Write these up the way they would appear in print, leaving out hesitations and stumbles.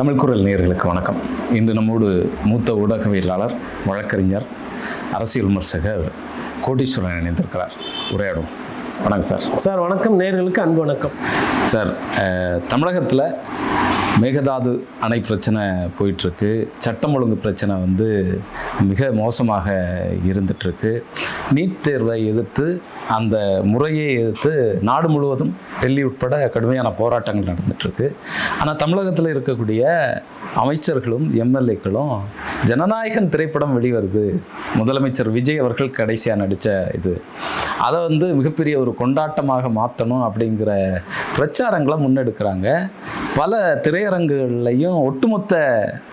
தமிழ் குரல் நேயர்களுக்கு வணக்கம். இன்று நம்மோடு மூத்த ஊடகவியலாளர், வழக்கறிஞர், அரசியல் விமர்சகர் கோடீஸ்வரன் இணைந்திருக்கிறார். உரையாடும். வணக்கம் சார். சார் வணக்கம். நேயர்களுக்கு அன்பு வணக்கம் சார். தமிழகத்தில் மேகதாது அணை பிரச்சனை போயிட்டுருக்கு. சட்டம் ஒழுங்கு பிரச்சனை மிக மோசமாக இருந்துகிட்ருக்கு. நீட் தேர்வை எதிர்த்து, அந்த முறையை எதிர்த்து நாடு முழுவதும், டெல்லி உட்பட கடுமையான போராட்டங்கள் நடந்துகிட்ருக்கு. ஆனால் தமிழகத்தில் இருக்கக்கூடிய அமைச்சர்களும் எம்எல்ஏக்களும் ஜனநாயகன் திரைப்படம் வெளிவருது, முதலமைச்சர் விஜய் அவர்கள் கடைசியாக நடித்த இது, அதை மிகப்பெரிய ஒரு கொண்டாட்டமாக மாற்றணும் அப்படிங்கிற பிரச்சாரங்களை முன்னெடுக்கிறாங்க. பல திரையரங்குகள்லையும் ஒட்டுமொத்த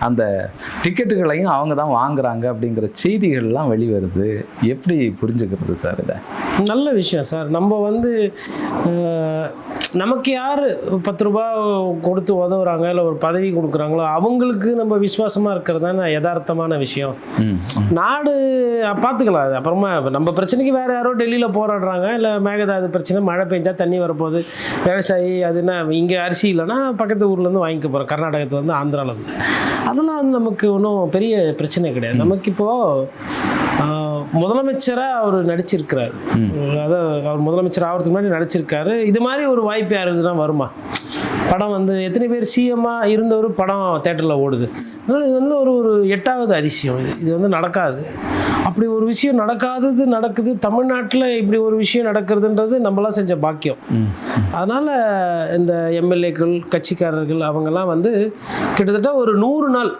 அந்த டிக்கெட்டுகளையும் அவங்க தான் வாங்குறாங்க அப்படிங்கிற செய்திகள்லாம் வெளிவருது. எப்படி புரிஞ்சுக்கிறது சார் இதை? நல்ல விஷயம் சார். நம்ம நமக்கு யார் 10 ரூபா கொடுத்து உதவுறாங்க, இல்லை ஒரு பதவி கொடுக்குறாங்களோ அவங்களுக்கு நம்ம விசுவாசமாக இருக்கிறது தானே யதார்த்தமான விஷயம். நாடு பார்த்துக்கலாம். அது அப்புறமா நம்ம பிரச்சனைக்கு வேறு யாரோ டெல்லியில் போராடுறாங்க, இல்லை மேகதாது பிரச்சனை, மழை பெஞ்சா தண்ணி வரப்போகுது, விவசாயி அதுனா இங்கே அரிசி இல்லைன்னா பக்கத்து ஊர்லேருந்து வாங்கிக்க போகிறோம், கர்நாடகத்துலேருந்து, ஆந்திராவிலேருந்து. அதெல்லாம் நமக்கு ஒன்றும் பெரிய பிரச்சனை கிடையாது. நமக்கு இப்போது முதலமைச்சராக அவர் நடிச்சிருக்கிறார். அதாவது அவர் முதலமைச்சர் ஆகிறதுக்கு முன்னாடி நடிச்சிருக்காரு. இது மாதிரி ஒரு வாய்ப்பு யாருக்குன்னா வருமா? படம் எத்தனை பேர் சிஎம்மாக இருந்த ஒரு படம் தேட்டரில் ஓடுது. அதனால் இது ஒரு 8வது அதிசயம். இது நடக்காது. அப்படி ஒரு விஷயம் நடக்குது தமிழ்நாட்டில். இப்படி ஒரு விஷயம் நடக்கிறதுன்றது நம்மளாம் செஞ்ச பாக்கியம். அதனால் இந்த எம்எல்ஏக்கள், கட்சிக்காரர்கள் அவங்கெல்லாம் கிட்டத்தட்ட ஒரு 100 நாள்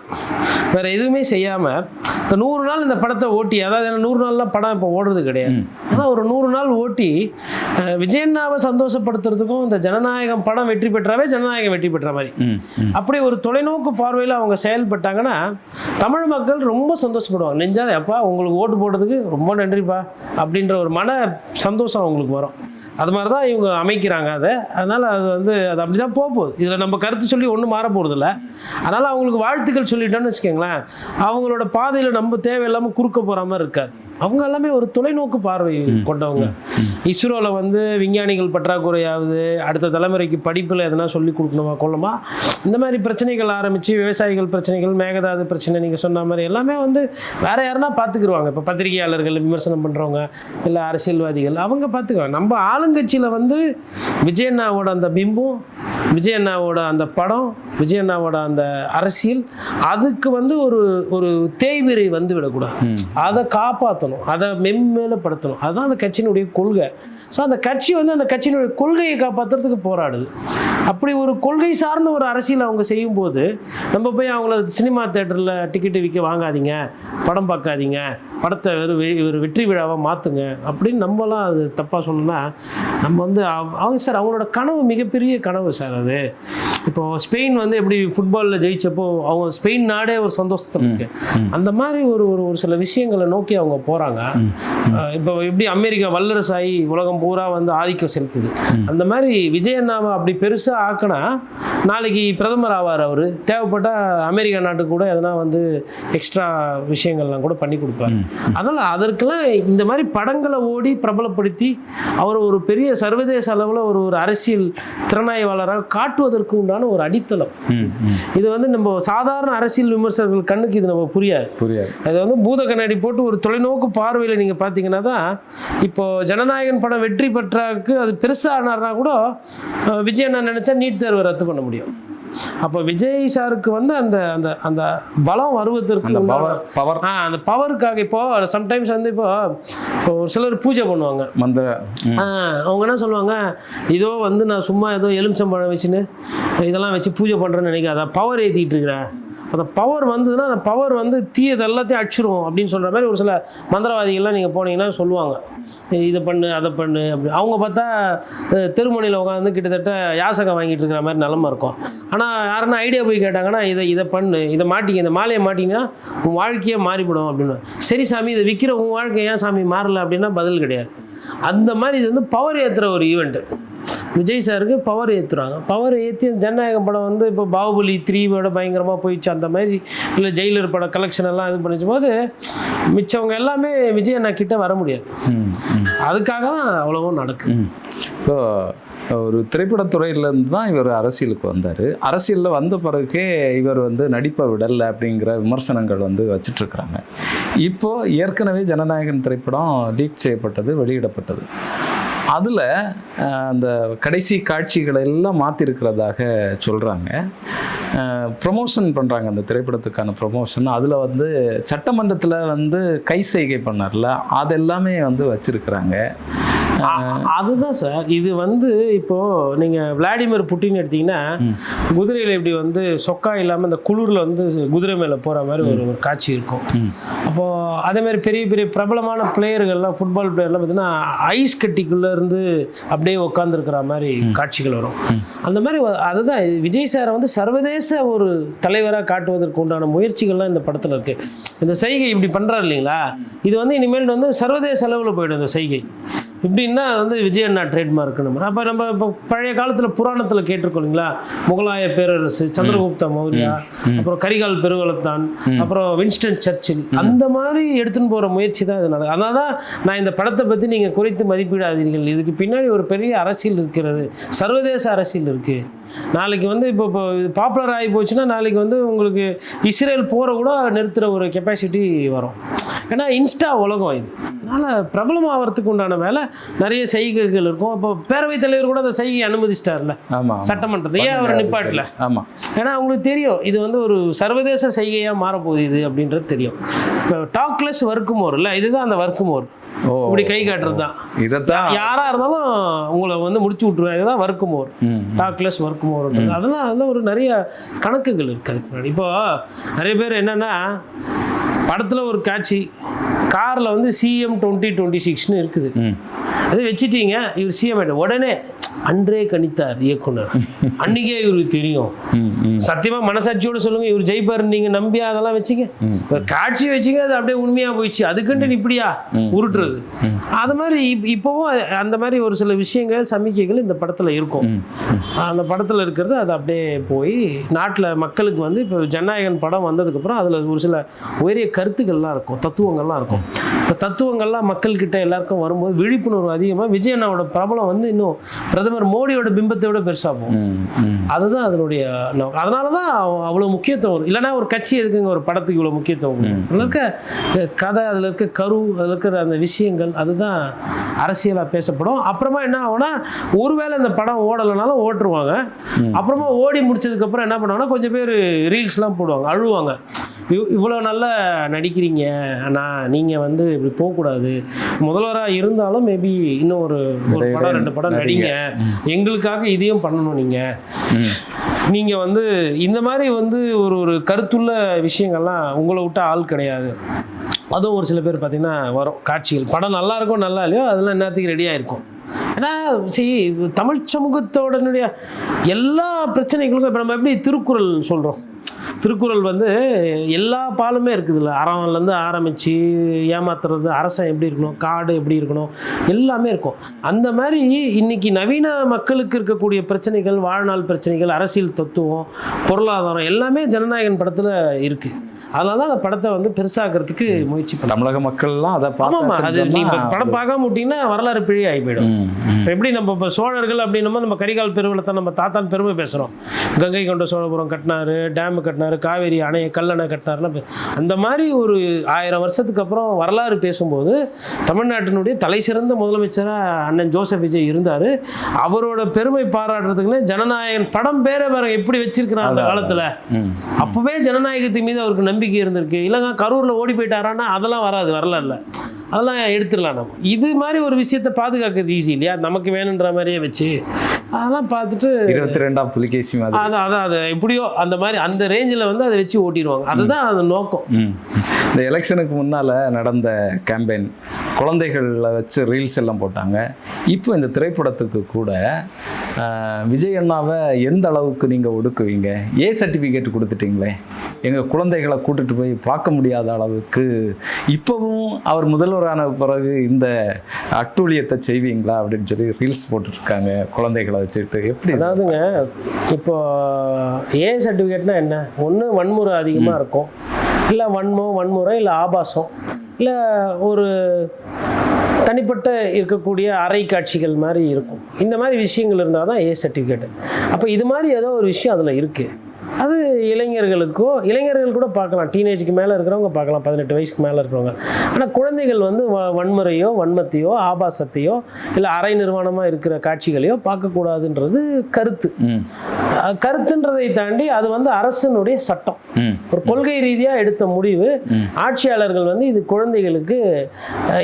வேறு எதுவுமே செய்யாமல் இந்த 100 நாள் இந்த படத்தை ஓட்டி, அதாவது 100 நாள்லாம் படம் இப்போ ஓடுறது கிடையாது. ஆனால் ஒரு 100 நாள் ஓட்டி விஜயண்ணாவை சந்தோஷப்படுத்துறதுக்கும், இந்த ஜனநாயகம் படம் வெற்றி பெற்றாவே ஜனநாயகம் வெற்றி பெற்ற மாதிரி அப்படி ஒரு தொலைநோக்கு பார்வையில் அவங்க செயல்பட்டாங்கன்னா தமிழ் மக்கள் ரொம்ப சந்தோஷப்படுவாங்க. நெஞ்சால் எப்பா உங்களுக்கு ஓட்டு போடுறதுக்கு ரொம்ப நன்றிப்பா அப்படின்ற ஒரு மன சந்தோஷம் அவங்களுக்கு வரும். அது மாதிரி தான் இவங்க அமைக்கிறாங்க அதை. அதனால் அது அப்படி தான் போகுது. இதில் நம்ம கருத்து சொல்லி ஒன்றும் மாற போகிறதில்ல. அதனால் அவங்களுக்கு வாழ்த்துக்கள் சொல்லிட்டோன்னு வச்சுக்கோங்களேன், அவங்களோட பாதையில் நம்ம தேவையில்லாமல் குறுக்க போகிற மாதிரி இருக்காது. அவங்க எல்லாமே ஒரு தொலைநோக்கு பார்வை கொண்டவங்க. இஸ்ரோவில் விஞ்ஞானிகள் பற்றாக்குறையாவது, அடுத்த தலைமுறைக்கு படிப்பில் எதனா சொல்லி கொடுக்கணுமா கொள்ளமா, இந்த மாதிரி பிரச்சனைகள் ஆரம்பித்து, விவசாயிகள் பிரச்சனைகள், மேகதாது பிரச்சனை, நீங்கள் சொன்ன மாதிரி எல்லாமே வேறு யாருன்னா பார்த்துக்குருவாங்க. இப்போ பத்திரிகையாளர்கள், விமர்சனம் பண்ணுறவங்க, இல்லை அரசியல்வாதிகள், அவங்க பார்த்துக்குவாங்க. நம்ம ஆளுங்கட்சியில் விஜயண்ணாவோட அந்த பிம்பம், விஜயண்ணாவோட அந்த படம், விஜயண்ணாவோட அந்த அரசியல், அதுக்கு ஒரு தேய்விரை விடக்கூடாது. அதை காப்பாற்றணும், அதை மென்மேலப்படுத்தணும். அதுதான் அந்த கட்சியினுடைய கொள்கை. ஸோ அந்த கட்சி அந்த கட்சியினுடைய கொள்கையை காப்பாற்றுறதுக்கு போராடுது. அப்படி ஒரு கொள்கை சார்ந்த ஒரு அரசியல் அவங்க செய்யும்போது நம்ம போய் அவங்கள சினிமா தேட்டரில் டிக்கெட்டு விற்க வாங்காதீங்க, படம் பார்க்காதீங்க, படத்தை ஒரு வெற்றி விழாவாக மாற்றுங்க அப்படின்னு நம்மளாம் அது தப்பாக சொல்லணும்னா, நம்ம அவங்க சார் அவங்களோட கனவு மிகப்பெரிய கனவு சார். அது இப்போது ஸ்பெயின் எப்படி ஃபுட்பாலில் ஜெயிச்சப்போ அவங்க ஸ்பெயின் நாடே ஒரு சந்தோஷத்தில் இருக்கு. அந்த மாதிரி ஒரு சில விஷயங்களை நோக்கி அவங்க போகிறாங்க. இப்போ எப்படி அமெரிக்கா வல்லரசாகி உலகம் பூரா ஆதிக்கம் செலுத்துது, அந்த மாதிரி விஜயண்ணாவை அப்படி பெருசாக ஆக்கினா நாளைக்கு பிரதமர் ஆவார். அவர் தேவைப்பட்டால் அமெரிக்கா நாட்டுக்கு கூட எதனா எக்ஸ்ட்ரா விஷயங்கள்லாம் கூட பண்ணி கொடுப்பார். அதனால் அதற்கெல்லாம் இந்த மாதிரி படங்களை ஓடி பிரபலப்படுத்தி அவர் ஒரு பெரிய சர்வதேச அளவில் ஒரு அரசியல் திறனாய்வாளராக காட்டுவதற்கு உண்டான ஒரு அடித்தளம். இது நம்ம சாதாரண அரசியல் விமர்சகர்கள் கண்ணுக்கு இது நம்ம புரியாது. அது பூத கண்ணாடி போட்டு ஒரு தொலைநோக்கு பார்வையில் நீங்கள் பார்த்தீங்கன்னா தான், இப்போ ஜனநாயகன் படம் வெற்றி பெற்றாக்கு அது பெருசாக ஆனார்னா கூட விஜயண்ணா நினைச்சா நீட் தேர்வை ரத்து பண்ண முடியும். அப்போ விஜய் சாருக்கு அந்த அந்த அந்த பலம் வருவதற்கு அந்த பவருக்காக இப்போ சம்டைம்ஸ் இப்போ ஒரு சிலர் பூஜை பண்ணுவாங்க. அவங்க என்ன சொல்லுவாங்க, இதோ நான் சும்மா ஏதோ எலுமிச்சம்பழம் வச்சுன்னு இதெல்லாம் வச்சு பூஜை பண்ணுறேன்னு நினைக்காத, பவர் ஏற்றிட்டு இருக்கிறேன். அந்த பவர் வந்ததுன்னா அந்த பவர் தீயது எல்லாத்தையும் அடிச்சிரும் அப்படின்னு சொல்கிற மாதிரி ஒரு சில மந்திரவாதிகள்லாம் நீங்கள் போனீங்கன்னா சொல்லுவாங்க, இதை பண்ணு அதை பண்ணு அப்படி. அவங்க பார்த்தா தெருமணியில் உட்காந்து கிட்டத்தட்ட யாசகம் வாங்கிட்டு இருக்கிற மாதிரி நிலமை இருக்கும். ஆனால் யாருன்னா ஐடியா போய் கேட்டாங்கன்னா, இதை பண்ணு, இதை மாட்டிங்க, இந்த மாலையை மாட்டிங்கன்னா உன் வாழ்க்கையே மாறிவிடும் அப்படின்னு. சரி சாமி, இதை விற்கிற உன் வாழ்க்கை ஏன் சாமி மாறல அப்படின்னா பதில் கிடையாது. அந்த மாதிரி இது பவர் ஏற்றுற ஒரு ஈவெண்ட்டு. விஜய் சாருக்கு பவர் ஏற்றுறாங்க. பவர் ஏற்றி ஜனநாயகம் படம் இப்போ பாகுபலி 3 பயங்கரமாக போயிடுச்சு. அந்த மாதிரி இல்லை ஜெயிலர் படம் கலெக்ஷன் எல்லாம் இது பண்ணிச்சும் போது மிச்சவங்க எல்லாமே விஜய் அண்ணா கிட்ட வர முடியாது. அதுக்காக தான் அவ்வளவும் நடக்குது. இப்போ ஒரு திரைப்படத்துறையிலேருந்து தான் இவர் அரசியலுக்கு வந்தார். அரசியலில் வந்த பிறகே இவர் வந்து நடிப்பை விடலை அப்படிங்கிற விமர்சனங்கள் வந்து வச்சிட்ருக்குறாங்க. இப்போது ஏற்கனவே ஜனநாயகன் திரைப்படம் லீக் செய்யப்பட்டது, வெளியிடப்பட்டது. அதில் அந்த கடைசி காட்சிகளை எல்லாம் மாற்றிருக்கிறதாக சொல்கிறாங்க. ப்ரமோஷன் பண்ணுறாங்க, அந்த திரைப்படத்துக்கான ப்ரமோஷன். அதில் வந்து சட்டமன்றத்தில் வந்து கை செய்கை பண்ணார்ல, அதெல்லாமே வந்து வச்சுருக்குறாங்க. அதுதான் சார். இது வந்து இப்போது நீங்கள் விளாடிமிர் புட்டின் எடுத்திங்கன்னா குதிரையில் இப்படி வந்து சொக்கா இல்லாமல் இந்த குளிரில் வந்து குதிரை மேலே போகிற மாதிரி ஒரு காட்சி இருக்கும். அப்போது அதேமாதிரி பெரிய பெரிய பிரபலமான பிளேயர்கள்லாம், ஃபுட்பால் பிளேயர்லாம் பார்த்தீங்கன்னா ஐஸ் கட்டிக்குள்ளே இருந்து அப்படியே உட்காந்துருக்கிற மாதிரி காட்சிகள் வரும். அந்த மாதிரி அதுதான் விஜய் சாரை வந்து சர்வதேச ஒரு தலைவராக காட்டுவதற்கு உண்டான முயற்சிகள்லாம் இந்த படத்தில் இருக்குது. இந்த செய்கை இப்படி பண்ணுறாரு இல்லைங்களா, இது வந்து இனிமேல் வந்து சர்வதேச அளவில் போயிடும் இந்த செய்கை. இப்படின்னா வந்து விஜய் அண்ணா ட்ரேட்மார்க் நம்ம. அப்போ நம்ம இப்போ பழைய காலத்தில் புராணத்தில் கேட்டிருக்கோம் இல்லைங்களா, முகலாய பேரரசு, சந்திரகுப்த மௌரியா, அப்புறம் கரிகால் பெருவளத்தான், அப்புறம் வின்ஸ்டன் சர்ச்சில், அந்த மாதிரி எடுத்துன்னு போகிற முயற்சி தான் இது நடக்குது. அதனால தான் நான் இந்த படத்தை பற்றி நீங்கள் குறைத்து மதிப்பிடாதீர்கள், இதுக்கு பின்னாடி ஒரு பெரிய அரசியல் இருக்கிறது, சர்வதேச அரசியல் இருக்குது. நாளைக்கு வந்து இப்போ இது பாப்புலர் ஆகி போச்சுன்னா நாளைக்கு வந்து உங்களுக்கு இஸ்ரேல் போகிற கூட நிறுத்துகிற ஒரு கெப்பாசிட்டி வரும். ஏன்னா இன்ஸ்டா உலகம் இது. அதனால் பிரபலம் ஆகிறதுக்கு உண்டான வேலை நிறைய செய்கைகள் இருக்கும். இப்போ பேரவைத் தலைவர் கூட அந்த செய்கை அனுமதிச்சிட்டார்ல சட்டமன்றத்தை, ஏன் அவர் நிப்பாட்டல? ஆமாம், ஏன்னா அவங்களுக்கு தெரியும் இது வந்து ஒரு சர்வதேச செய்கையாக மாறப்போகுது இது அப்படின்றது தெரியும். இப்போ டாக்லெஸ் ஒர்க் மோர் இல்லை, இதுதான் அந்த ஒர்க் மோர். இப்படி கை காட்டுறது தான், இதைத்தான் யாராக இருந்தாலும் உங்களை வந்து முடிச்சு விட்டுருவாங்க. இதுதான் ஒர்க் மோர், டாக்லெஸ் ஒர்க் மோர். அதெல்லாம் ஒரு நிறைய கணக்குகள் இருக்குது. இப்போ நிறைய பேர் என்னென்னா படத்தில் ஒரு காட்சி, காரில் வந்து CM 2026ன்னு இருக்குது, அது வச்சுட்டீங்க, இவர் சிஎம் ஆகிட்ட உடனே அன்றே கணித்தார் இயக்குனர், அன்னைக்கே இவருக்கு தெரியும். சத்தியமாக மனசாட்சியோடு சொல்லுங்க, இவர் ஜெயிப்பார் நீங்கள் நம்பியா அதெல்லாம் வச்சுங்க, காட்சி வச்சுங்க, அது அப்படியே உண்மையாக போயிடுச்சு, அதுக்குன்ட்டு இப்படியா உருட்டுறது. அது மாதிரி இப்போவும் அந்த மாதிரி ஒரு சில விஷயங்கள் சமிக்கைகள் இந்த படத்தில் இருக்கும். அந்த படத்தில் இருக்கிறது அது அப்படியே போய் நாட்டில் மக்களுக்கு வந்து இப்போ ஜனநாயகன் படம் வந்ததுக்கப்புறம் அதில் ஒரு சில உயரிய கருத்துக்கள்லாம் இருக்கும், தத்துவங்கள்லாம் இருக்கும். இப்போ தத்துவங்கள்லாம் மக்கள்கிட்ட எல்லாருக்கும் வரும்போது விழிப்புணர்வு அதிகமாக விஜய் அண்ணாவோட பிரபலம் வந்து இன்னும் பிரதமர் மோடியோட பிம்பத்தை விட பெருசாக போகும். அதுதான் அதனுடைய. அதனால தான் அவ்வளோ முக்கியத்துவம். இல்லைன்னா ஒரு கட்சி எதுக்குங்க ஒரு படத்துக்கு இவ்வளோ முக்கியத்துவம்? அதில் இருக்க கதை, அதில் இருக்க கரு, அதில் இருக்கிற அந்த விஷயங்கள், அதுதான் அரசியலாக பேசப்படும். அப்புறமா என்ன ஆகும்னா, ஒருவேளை இந்த படம் ஓடலைனாலும் ஓட்டுருவாங்க. அப்புறமா ஓடி முடிச்சதுக்கப்புறம் என்ன பண்ணுவாங்கன்னா கொஞ்சம் பேர் ரீல்ஸ்லாம் போடுவாங்க, அழுவாங்க. இவ்வளோ நல்லா நடிக்கிறீங்க ஆனால் நீங்கள் வந்து இப்படி போகக்கூடாது, முதல்வராக இருந்தாலும் மேபி இன்னும் ஒரு படம் 2 படம் நடிங்க, எங்களுக்காக இதையும் பண்ணணும், நீங்கள் வந்து இந்த மாதிரி வந்து ஒரு கருத்துள்ள விஷயங்கள்லாம் உங்களை விட்ட ஆள் கிடையாது. அதுவும் ஒரு சில பேர் பார்த்திங்கன்னா வரும் காட்சிகள், படம் நல்லா இருக்கும் நல்லா இல்லையோ அதெல்லாம் என்னத்துக்கு ரெடியாக இருக்கும். ஏன்னா தமிழ் சமூகத்தோடனுடைய எல்லா பிரச்சனைகளுக்கும் இப்போ நம்ம எப்படி திருக்குறள் சொல்கிறோம், திருக்குறள் வந்து எல்லா பாலுமே இருக்குதுல்ல, அறம்லேருந்து ஆரம்பித்து ஏமாத்துறது, அரசன் எப்படி இருக்கணும், காடு எப்படி இருக்கணும், எல்லாமே இருக்கும். அந்த மாதிரி இன்றைக்கி நவீன மக்களுக்கு இருக்கக்கூடிய பிரச்சனைகள், வாழ்நாள் பிரச்சனைகள், அரசியல் தத்துவம், பொருளாதாரம் எல்லாமே ஜனநாயகன் படத்தில் இருக்குது. அதனால தான் அந்த படத்தை வந்து பெருசாகிறதுக்கு முயற்சி பண்ண தமிழக மக்கள்லாம் அதை பார்த்து. அது நீ படம் பார்க்காம விட்டிங்கன்னா வரலாறு பிழை ஆகி போயிடும். எப்படி நம்ம இப்போ சோழர்கள் அப்படின்னமோ நம்ம கரிகால் பெருவளத்தை நம்ம தாத்தான் பெருமை பேசுகிறோம், கங்கை கொண்ட சோழபுரம் கட்டினாரு, டேமு கட்டினாரு, காவேரி அணை கல்லணை கட்டினாருன்னா, அந்த மாதிரி ஒரு 1000 வருஷத்துக்கு அப்புறம் வரலாறு பேசும்போது தமிழ்நாட்டினுடைய தலை சிறந்த முதலமைச்சராக அண்ணன் ஜோசப் விஜய் இருந்தார். அவரோட பெருமை பாராட்டுறதுக்குன்னு ஜனநாயகன் படம் பேரை பாருங்க எப்படி வச்சிருக்கிறான் அந்த காலத்தில். அப்போவே ஜனநாயகத்தின் மீது அவருக்கு நம்பிக்கை இருந்திருக்கு. இல்லைங்க கரூரில் ஓடி போயிட்டாரான்னா அதெல்லாம் வராது, வரலாறுல அதெல்லாம் எடுத்துடலாம். நம்ம இது மாதிரி ஒரு விஷயத்தை பாதுகாக்கிறது ஈஸி இல்லையா, நமக்கு வேணுன்ற மாதிரியே வச்சு அதெல்லாம் பார்த்துட்டு 22ஆம் புலிகேசி மாதிரி அதான் அது எப்படியோ அந்த மாதிரி அந்த ரேஞ்சில் வந்து அதை வச்சு ஓட்டிடுவாங்க. அதுதான் அது நோக்கம். இந்த எலெக்ஷனுக்கு முன்னால் நடந்த கேம்பெயின் குழந்தைகளில் வச்சு ரீல்ஸ் எல்லாம் போட்டாங்க. இப்போ இந்த திரைப்படத்துக்கு கூட விஜய் அண்ணாவை எந்த அளவுக்கு நீங்கள் ஒடுக்குவீங்க? சர்டிஃபிகேட் கொடுத்துட்டீங்களே, எங்கள் குழந்தைகளை கூட்டிகிட்டு போய் பார்க்க முடியாத அளவுக்கு இப்போவும் அவர் முதல்வரான பிறகு இந்த அட்டூழியத்தை செய்வீங்களா அப்படின்னு சொல்லி ரீல்ஸ் போட்டுருக்காங்க குழந்தைகளை வச்சுட்டு. எப்படி? அதாவதுங்க, இப்போ சர்டிஃபிகேட்னா என்ன? ஒன்று வன்முறை அதிகமாக இருக்கும், இல்லை வன்முறை, இல்லை ஆபாசம், இல்லை ஒரு தனிப்பட்ட இருக்கக்கூடிய அறை காட்சிகள் மாதிரி இருக்கும். இந்த மாதிரி விஷயங்கள் இருந்தால் தான் ஏ சர்டிஃபிகேட். அப்போ இது மாதிரி ஏதோ ஒரு விஷயம் அதில் இருக்குது. அது இளைஞர்கள் கூட பார்க்கலாம், டீனேஜுக்கு மேலே இருக்கிறவங்க பார்க்கலாம், 18 வயசுக்கு மேலே இருக்கிறவங்க. ஆனால் குழந்தைகள் வந்து வன்முறையோ வன்மத்தையோ ஆபாசத்தையோ இல்லை அரை நிர்வாணமாக இருக்கிற காட்சிகளையோ பார்க்கக்கூடாதுன்றது கருத்துன்றதை தாண்டி அது வந்து அரசினுடைய சட்டம், ஒரு கொள்கை ரீதியாக எடுத்த முடிவு. ஆட்சியாளர்கள் வந்து இது குழந்தைகளுக்கு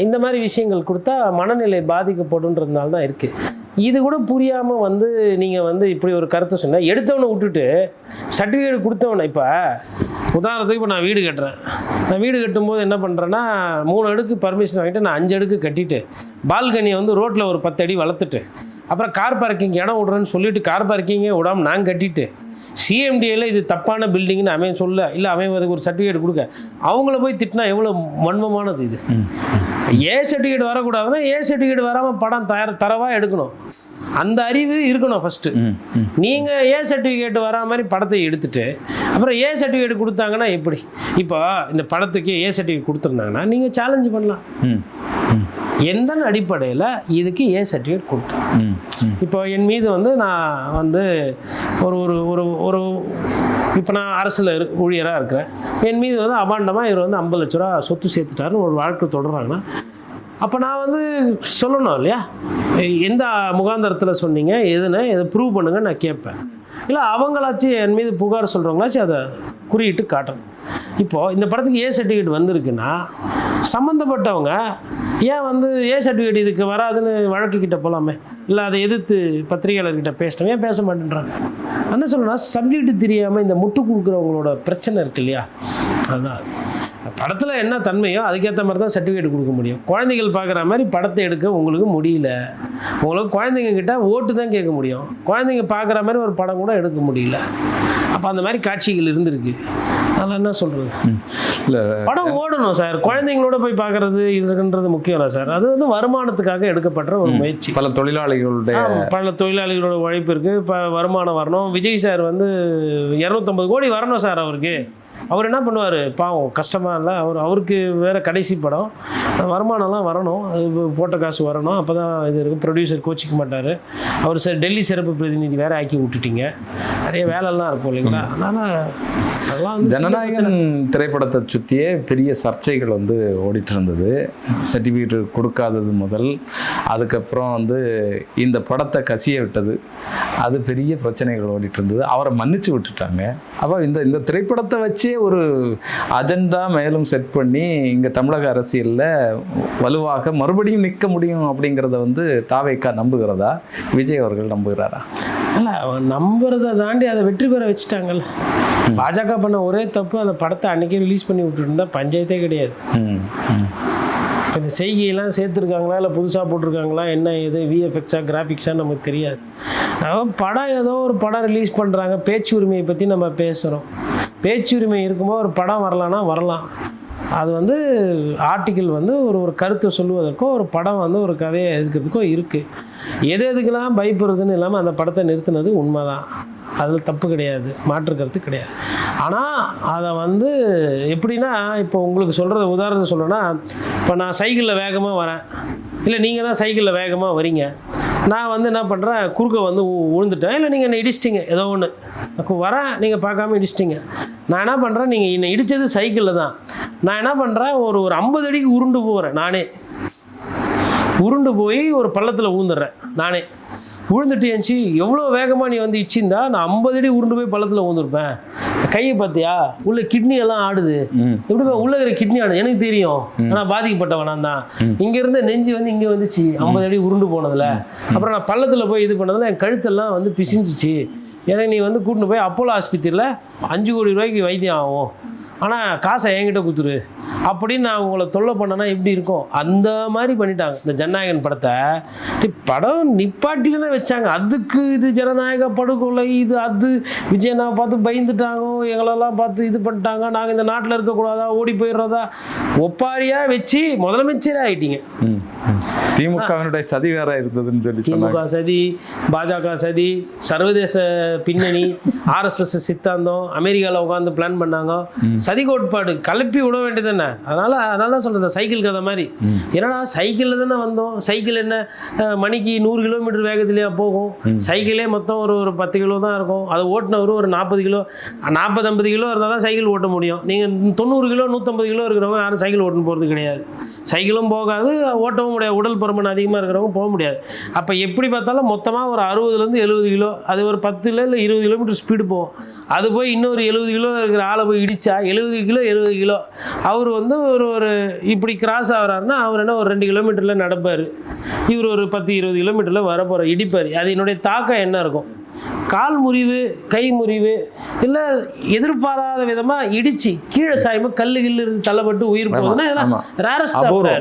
இந்த மாதிரி விஷயங்கள் கொடுத்தா மனநிலை பாதிக்கப்படுன்றதுனால தான் இருக்குது. இது கூட புரியாமல் வந்து நீங்கள் வந்து இப்படி ஒரு கருத்தை சொன்னால் எடுத்தவனை விட்டுட்டு சர்டிஃபிகேட் கொடுத்தவனை, இப்போ உதாரணத்துக்கு இப்போ நான் வீடு கட்டுறேன். நான் வீடு கட்டும்போது என்ன பண்ணுறேன்னா 3 அடுக்கு பர்மிஷன் வாங்கிட்டு நான் 5 அடுக்கு கட்டிட்டு பால்கனியை வந்து ரோட்டில் ஒரு 10 அடி வளர்த்துட்டு அப்புறம் கார் பார்க்கிங் இடம் விட்றேன்னு சொல்லிட்டு கார் பார்க்கிங்கே விடாமல் நான் கட்டிட்டு சிஎம்டிஏல இது தப்பான பில்டிங்னு அவன் சொல்ல, இல்லை அவன் அதுக்கு ஒரு சர்டிஃபிகேட் கொடுக்க, அவங்கள போய் திட்டினா எவ்வளோ வன்மமானது இது. ஏ சர்டிஃபிகேட் வரக்கூடாதுன்னா ஏ சர்டிஃபிகேட் வராமல் படம் தரவாக எடுக்கணும். அந்த அறிவு இருக்கணும் ஃபஸ்ட்டு. நீங்கள் ஏ சர்டிஃபிகேட் வரா மாதிரி படத்தை எடுத்துட்டு அப்புறம் ஏ சர்டிஃபிகேட் கொடுத்தாங்கன்னா எப்படி? இப்போ இந்த படத்துக்கு ஏ சர்டிஃபிகேட் கொடுத்துருந்தாங்கன்னா நீங்கள் சேலஞ்சு பண்ணலாம். எந்த அடிப்படையில் இதுக்கு ஏ சர்டிஃபிகேட் கொடுத்தேன்? இப்போ என் மீது வந்து நான் வந்து ஒரு ஒரு ஒரு இப்போ நான் அரசில் ஊழியராக இருக்கிறேன். என் மீது வந்து அபாண்டமாக இவர் வந்து 50 லட்ச ரூபா சொத்து சேர்த்துட்டாருன்னு ஒரு வழக்கு தொடர்றாங்கன்னா அப்போ நான் வந்து சொல்லணும் இல்லையா, எந்த முகாந்தரத்தில் சொன்னீங்க, எதுன்னு எதை ப்ரூவ் பண்ணுங்கன்னு நான் கேட்பேன். இல்லை அவங்களாச்சும் என் மீது புகார் சொல்கிறவங்களாச்சும் அதை குறியிட்டு காட்டணும். இப்போது இந்த படத்துக்கு ஏ சர்டிஃபிகேட் வந்திருக்குன்னா சம்மந்தப்பட்டவங்க ஏன் வந்து ஏ சர்டிஃபிகேட் இதுக்கு வராதுன்னு வழக்குக்கிட்ட போகலாமே, இல்லை அதை எதிர்த்து பத்திரிகையாளர்கிட்ட பேசிட்டோம், ஏன் பேச மாட்டேன்றாங்க? என்ன சொல்லணும்னா சப்ஜெக்ட் தெரியாமல் இந்த முட்டு கொடுக்குறவங்களோட பிரச்சனை இருக்கு இல்லையா, அதுதான். படத்தில் என்ன தன்மையோ அதுக்கேற்ற மாதிரி தான் சர்டிஃபிகேட் கொடுக்க முடியும். குழந்தைகள் பார்க்குற மாதிரி படத்தை எடுக்க உங்களுக்கு முடியல. உங்களுக்கு குழந்தைங்க கிட்ட ஓட்டு தான் கேட்க முடியும், குழந்தைங்க பார்க்குற மாதிரி ஒரு படம் கூட எடுக்க முடியல. அப்போ அந்த மாதிரி காட்சிகள் இருந்திருக்கு. அதெல்லாம் என்ன சொல்கிறது, இல்லை படம் ஓடணும் சார், குழந்தைங்களோட போய் பார்க்குறது இதுன்றது முக்கியம் இல்லை சார். அது வந்து வருமானத்துக்காக எடுக்கப்படுற ஒரு முயற்சி. பல தொழிலாளிகளோட உழைப்பு இருக்குது. இப்போ வருமானம் வரணும். விஜய் சார் வந்து 250 கோடி வரணும் சார். அவர் என்ன பண்ணுவார் பாவம், கஷ்டமாக இல்லை, அவருக்கு வேறு கடைசி படம், வருமானம்லாம் வரணும், அது போட்ட காசு வரணும், அப்போ தான் இது இருக்குது. ப்ரொடியூசர் கோச்சிக்க மாட்டார். அவர் டெல்லி சிறப்பு பிரதிநிதி வேறு ஆக்கி விட்டுட்டீங்க, நிறைய வேலைலாம் இருக்கும் இல்லைங்களா. அதனால் அதெல்லாம் ஜனநாயகன் திரைப்படத்தை சுற்றியே பெரிய சர்ச்சைகள் வந்து ஓடிட்டு இருந்தது. சர்டிஃபிகேட் கொடுக்காதது முதல், அதுக்கப்புறம் வந்து இந்த படத்தை கசிய விட்டது, அது பெரிய பிரச்சனைகள் ஓடிட்டு இருந்தது. அவரை மன்னிச்சு விட்டுட்டாங்க. அப்போ இந்த திரைப்படத்தை வச்சே ஒரு அஜெண்டா மேலும் செட் பண்ணி இங்கே தமிழக அரசியலில் வலுவாக மறுபடியும் நிற்க முடியும் அப்படிங்கிறத வந்து தாவேக்கா நம்புகிறதா, விஜய் அவர்கள் நம்புகிறாரா? இல்லை, நம்புறதை தாண்டி அதை வெற்றி பெற வச்சுட்டாங்கல்ல. பாஜக பண்ண ஒரே தப்பு, அந்த படத்தை அன்றைக்கே ரிலீஸ் பண்ணி விட்டுருந்தா பஞ்சாயத்தே கிடையாது. இந்த செய்கையெல்லாம் சேர்த்துருக்காங்களா இல்லை புதுசாக போட்டிருக்காங்களா, என்ன இது விஎஃப்எக்ஸா கிராஃபிக்ஸாக நமக்கு தெரியாது. படம் ஏதோ ஒரு படம் ரிலீஸ் பண்ணுறாங்க, பேச்சு உரிமையை பற்றி நம்ம பேசுகிறோம். பேச்சுரிமை இருக்கும்போது ஒரு படம் வரலான்னா வரலாம். அது வந்து ஆர்டிக்கிள் வந்து ஒரு கருத்தை சொல்லுவதற்கோ ஒரு படம் வந்து ஒரு கதையை எதிர்க்கிறதுக்கோ இருக்குது. எதுக்கெல்லாம் பயப்படுறதுன்னு இல்லாமல் அந்த படத்தை நிறுத்தினது உண்மைதான், அதில் தப்பு கிடையாது, மாற்றுக்கிறது கிடையாது. ஆனால் அதை வந்து எப்படின்னா, இப்போ உங்களுக்கு சொல்கிறது உதாரணத்தை சொல்லணும்னா, இப்போ நான் சைக்கிளில் வேகமாக வரேன், இல்லை நீங்கள் தான் சைக்கிளில் வேகமாக வரீங்க, நான் வந்து என்ன பண்ணுறேன், குறுக்க வந்து விழுந்துட்டேன், இல்லை நீங்கள் என்னை இடிச்சிட்டிங்க, ஏதோ ஒன்று வரேன், நீங்கள் பார்க்காம இடிச்சிட்டிங்க. நான் என்ன பண்ணுறேன், நீங்கள் என்னை இடித்தது சைக்கிளில் தான், நான் என்ன பண்ணுறேன், ஒரு 50 அடிக்கு உருண்டு போகிறேன், நானே உருண்டு போய் ஒரு பள்ளத்தில் ஊந்துடுறேன், நானே விழுந்துட்டு இருந்துச்சு. எவ்வளோ வேகமாக நீ வந்து இச்சிருந்தா நான் 50 அடி உருண்டு போய் பள்ளத்தில் ஊந்துருப்பேன். கையை பார்த்தியா, உள்ள கிட்னி எல்லாம் ஆடுது, எப்படி உள்ள இருக்கிற கிட்னி ஆடுது எனக்கு தெரியும், ஆனால் பாதிக்கப்பட்டவனா தான். இங்கேருந்து நெஞ்சு வந்து இங்கே வந்துச்சு 50 அடி உருண்டு போனதில். அப்புறம் நான் பள்ளத்தில் போய் இது பண்ணதில் என் கழுத்தெல்லாம் வந்து பிசிஞ்சிச்சு. எனக்கு நீ வந்து கூட்டின்னு போய் அப்போலோ ஆஸ்பத்திரியில் 5 கோடி ரூபாய்க்கு வைத்தியம் ஆகும், ஆனால் காசை என்கிட்ட கொடுத்துரு அப்படின்னு நான் உங்களை தொல்லை பண்ணனா எப்படி இருக்கும்? அந்த மாதிரி பண்ணிட்டாங்க இந்த ஜனநாயகன் படத்தை. படம் நிப்பாட்டி தானே வச்சாங்க. அதுக்கு இது ஜனநாயக படுகொலை, இது அது விஜயனா பார்த்து பயந்துட்டாங்க, எங்களெல்லாம் பார்த்து இது பண்ணிட்டாங்க, நாங்கள் இந்த நாட்டில் இருக்கக்கூடாதா, ஓடி போயிடுறதா, ஒப்பாரியாக வச்சு முதலமைச்சரே ஆகிட்டீங்க. திமுகவினுடைய சதி வேற இருந்ததுன்னு சொல்லி திமுக சதி, பாஜக சதி, சர்வதேச பின்னணி, RSS சித்தாந்தம், அமெரிக்காவில் உட்காந்து பிளான் பண்ணாங்க. சதி கோட்பாடு கலப்பி விட வேண்டியதை என்ன. அதனால தான் சொல்கிறேன், சைக்கிள் கதை மாதிரி. என்னடா சைக்கிளில் தானே வந்தோம், சைக்கிள் என்ன மணிக்கு 100 கிலோமீட்டர் வேகத்துலேயே போகும், சைக்கிளே மொத்தம் ஒரு 10 கிலோ தான் இருக்கும், அதை ஓட்டினவர் ஒரு 40 கிலோ 40-50 கிலோ இருந்தால் தான் சைக்கிள் ஓட்ட முடியும். நீங்கள் 90 கிலோ 150 கிலோ இருக்கிறவங்க யாரும் சைக்கிள் ஓட்டுன்னு போகிறது கிடையாது, சைக்கிளும் போகாது, ஓட்டவும் முடியாது, உடல் பருமன் அதிகமாக இருக்கிறவங்க போக முடியாது. அப்போ எப்படி பார்த்தாலும் மொத்தமாக ஒரு 60லேருந்து 70 கிலோ, அது ஒரு 10 இல்லை 20 கிலோமீட்டர் ஸ்பீடு போகும். அது போய் இன்னொரு 70 கிலோ இருக்கிற ஆளை போய் இடித்தா 70 கிலோ அவர் வந்து ஒரு இப்படி கிராஸ் ஆகிறாருன்னா அவர் என்ன ஒரு 2 கிலோமீட்டரில் நடப்பார், இவர் ஒரு 10-20 கிலோமீட்டரில் வரப்போகிற இடிப்பார். அது என்னுடைய தாக்கம் என்ன இருக்கும், கால் முறிவு, கை முறிவு, இல்லை எதிர்பாராத விதமாக இடித்து கீழே சாயமாக கல்லு இருந்து தள்ளப்பட்டு உயிர் போகுதுன்னா இதெல்லாம் ரேரஸ்டாக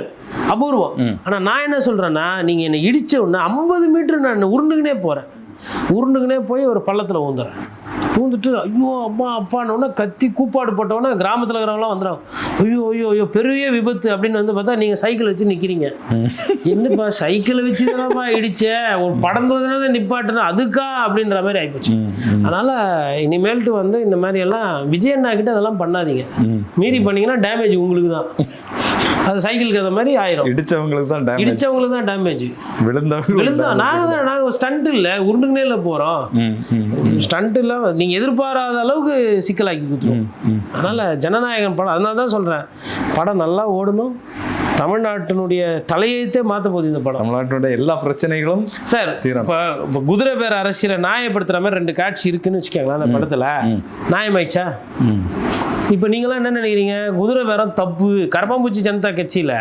அபூர்வம். ஆனால் நான் என்ன சொல்கிறேன்னா, நீங்கள் என்னை இடித்த உடனே 50 மீட்டர் நான் உருண்டுக்குனே போய் ஒரு பள்ளத்தில் ஊந்துட்டு ஐயோ அம்மா அப்பானோடனே கத்தி கூப்பாடு போட்டோன்னே கிராமத்தில் இருக்கிறவங்களாம் வந்துடும், ஐயோ பெரிய விபத்து அப்படின்னு வந்து பார்த்தா நீங்கள் சைக்கிள் வச்சு நிற்கிறீங்க. என்னப்பா சைக்கிளை வச்சு தானப்பா இடித்தேன், ஒரு படந்ததுனால நிப்பாட்டுனா அதுக்கா அப்படின்ற மாதிரி ஆகிப்போச்சு. அதனால் இனிமேல்ட்டு வந்து இந்த மாதிரி எல்லாம் விஜயண்ணா கிட்ட அதெல்லாம் பண்ணாதீங்க, மீறி பண்ணிங்கன்னா டேமேஜ் உங்களுக்கு தான். அது சைக்கிளுக்கு அந்த மாதிரி ஆயிரும், இடிச்சவங்களுக்கு தான் டேமேஜ், விழுந்தா நாங்கள் ஸ்டண்ட் இல்லை உருண்டுக்குனே இல்லை போகிறோம், ஸ்டண்ட் இல்லை நீங்கள் எதிர்பாராத அளவுக்கு சிக்கலாக்கி கொடுத்துருவோம். அதனால் ஜனநாயகன் படம், அதனால தான் சொல்கிறேன், படம் நல்லா ஓடணும், தமிழ்நாட்டினுடைய தலையெழுத்தே மாற்ற போகுது இந்த படம். தமிழ்நாட்டினுடைய எல்லா பிரச்சனைகளும் சார் இப்போ குதிரை பேர் அரசியலை நியாயப்படுத்துகிற மாதிரி 2 காட்சி இருக்குன்னு வச்சுக்கோங்களேன் அந்த படத்தில், நியாயமாயிடுச்சா? இப்போ நீங்களாம் என்ன நினைக்கிறீங்க, குதிரை பேரம் தப்பு, கரப்பாம்பூச்சி ஜனதா கட்சியில்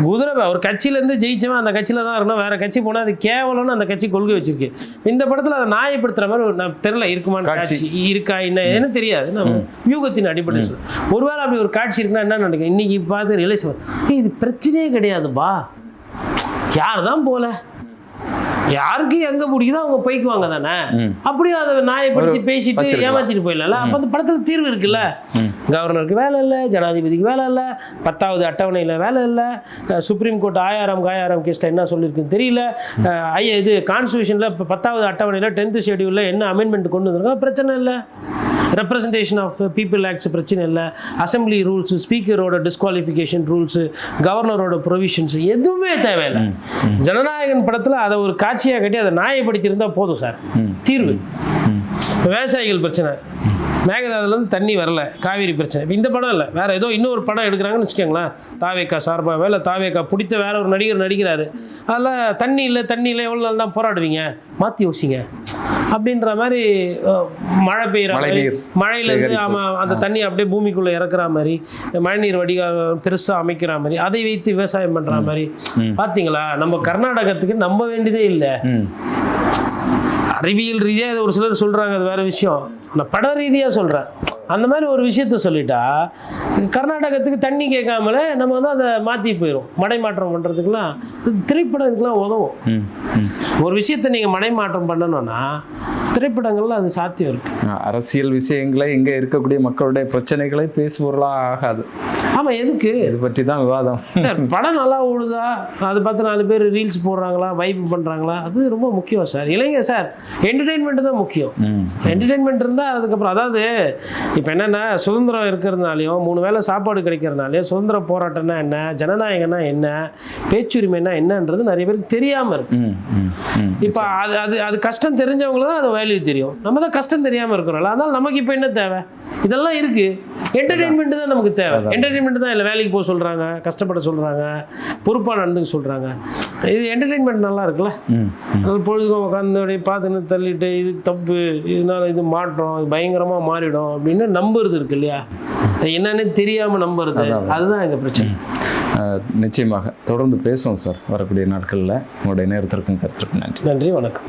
குதிரை ஒரு கட்சியிலேருந்து ஜெயிச்சவன் அந்த கட்சியில் தான் இருக்கணும், வேறு கட்சி போனால் அது கேவலம்னு அந்த கட்சி கொள்கை வச்சிருக்கு. இந்த படத்தில் அதை நியாயப்படுத்துகிற மாதிரி நான் தெரியல, இருக்குமான்னு காட்சி இருக்கா என்ன தெரியாது, நான் வியூகத்தின் அடிப்படையில் சொல்லுவேன். ஒருவேளை அப்படி ஒரு காட்சி இருக்குன்னா என்ன நினைக்கிறேன், இன்றைக்கி பார்த்து ரியலைஸ் இது பிரச்சனையே கிடையாதுப்பா, யார் தான் போல யாருக்கு எங்க பிடிக்குதோ அவங்க போய்க்குவாங்க தானே, அப்படியே அதை நியாயப்படுத்தி பேசிட்டு ஏமாத்திட்டு போயிடல. அப்போ அந்த படத்தில் தீர்வு இருக்குல்ல, கவர்னருக்கு வேலை இல்லை, ஜனாதிபதிக்கு வேலை இல்லை, 10வது அட்டவணையில் வேலை இல்லை, சுப்ரீம் கோர்ட் ஆயாரம் கேஸில் என்ன சொல்லியிருக்குன்னு தெரியல, இது கான்ஸ்டியூஷனில் இப்போ 10வது அட்டவணையில் 10th ஷெட்யூலில் என்ன அமெண்ட்மெண்ட் கொண்டு வந்திருக்கோம் பிரச்சனை இல்லை, ரெப்ரசன்டேஷன் ஆஃப் பீப்புள் ஆக்ட்ஸ் பிரச்சனை இல்லை, அசம்பிளி ரூல்ஸு, ஸ்பீக்கரோட டிஸ்குவாலிஃபிகேஷன் ரூல்ஸு, கவர்னரோட ப்ரொவிஷன்ஸு எதுவுமே தேவையில்லை. ஜனநாயகன் படத்தில் அதை ஒரு காட்சியாக கட்டி அதை நியாயப்படுத்தியிருந்தால் போதும் சார், தீர்வு. விவசாயிகள் பிரச்சனை, மேகதாதுலேருந்து தண்ணி வரல, காவேரி பிரச்சனை. இப்போ இந்த படம் இல்லை, வேறு ஏதோ இன்னொரு படம் எடுக்கிறாங்கன்னு வச்சுக்கோங்களேன், தாவேக்கா சார்பாக இல்லை, தாவேக்கா பிடித்த வேற ஒரு நடிகர் நடிக்கிறாரு, அதில் தண்ணி இல்லை எவ்வளோ நாள் தான் போராடுவீங்க, மாற்றி யோசிங்க அப்படின்ற மாதிரி, மழை பெய்கிற மாதிரி, மழையிலேருந்து ஆமாம் அந்த தண்ணி அப்படியே பூமிக்குள்ளே இறக்குற மாதிரி, மழைநீர் வடிகால் பெருசாக அமைக்கிற மாதிரி, அதை வைத்து விவசாயம் பண்ணுற மாதிரி. பார்த்தீங்களா, நம்ம கர்நாடகத்துக்கு நம்ப வேண்டியதே இல்லை. அறிவியல் ரீதியாக இதை ஒரு சிலர் சொல்கிறாங்க, அது வேறு விஷயம். நான் பட ரீதியாக சொல்கிறேன், அந்த மாதிரி ஒரு விஷயத்த சொல்லிட்டா கர்நாடகத்துக்கு தண்ணி கேட்காமலே நம்ம வந்து அதை மாற்றி போயிடும். மடை மாற்றம் பண்ணுறதுக்கெலாம் திரைப்படம் இதுக்கெலாம் உதவும். ஒரு விஷயத்தை நீங்கள் மடை மாற்றம் பண்ணணும்னா திரைப்படங்கள்ல அது சாத்தியம் இருக்கு. அரசியல் விஷயங்களை இங்கே இருக்கக்கூடிய மக்களுடைய பிரச்சனைகளை பேசுபொருளாக ஆகாது. ஆமாம், எதுக்கு இது பற்றி தான் விவாதம். சார் படம் நல்லா ஓடுதா, அதை பார்த்து 4 பேர் ரீல்ஸ் போடுறாங்களா, வைப் பண்ணுறாங்களா, அது ரொம்ப முக்கியம் சார். இல்லைங்க சார், என்டர்டெயின்மெண்ட் தான் முக்கியம். என்டர்டெயின்மெண்ட் இருந்தால் அதுக்கப்புறம், அதாவது இப்போ என்னென்னா சுதந்திரம் இருக்கிறதுனாலையும் 3 வேளை சாப்பாடு கிடைக்கிறதுனாலையும் சுதந்திர போராட்டம்னா என்ன, ஜனநாயகம்னா என்ன, பேச்சுரிமைனா என்னன்றது நிறைய பேருக்கு தெரியாமல் இருக்கு. இப்போ அது கஷ்டம் தெரிஞ்சவங்களுக்கு தான் அது வேல்யூ தெரியும். நம்ம தான் கஷ்டம் தெரியாமல் இருக்கிறோம்ல, அதனால் நமக்கு இப்போ என்ன தேவை, இதெல்லாம் இருக்குது. என்டர்டெயின்மெண்ட் தான் நமக்கு தேவை. என்டர்டெயின்மெண்ட் தான் இல்லை, வேலைக்கு போக சொல்கிறாங்க, கஷ்டப்பட சொல்கிறாங்க, பொறுப்பாக நடந்துக்க சொல்கிறாங்க. இது என்டர்டெயின்மெண்ட் நல்லா இருக்குல்ல, பொழுதுக்கும் உட்காந்து பார்த்துன்னு தள்ளிட்டு இது தப்பு, இதனால இது மாற்றம், இது பயங்கரமாக மாறிடும் அப்படின்னு நம்புறது இருக்கு இல்லையா, என்னன்னு தெரியாமல் நம்புறது, அதுதான் எங்கள் பிரச்சனை. நிச்சயமாக தொடர்ந்து பேசுவோம் சார் வரக்கூடிய நாட்களில். உங்களுடைய நேரத்திற்கும் கருத்திற்கும் நன்றி. நன்றி, வணக்கம்.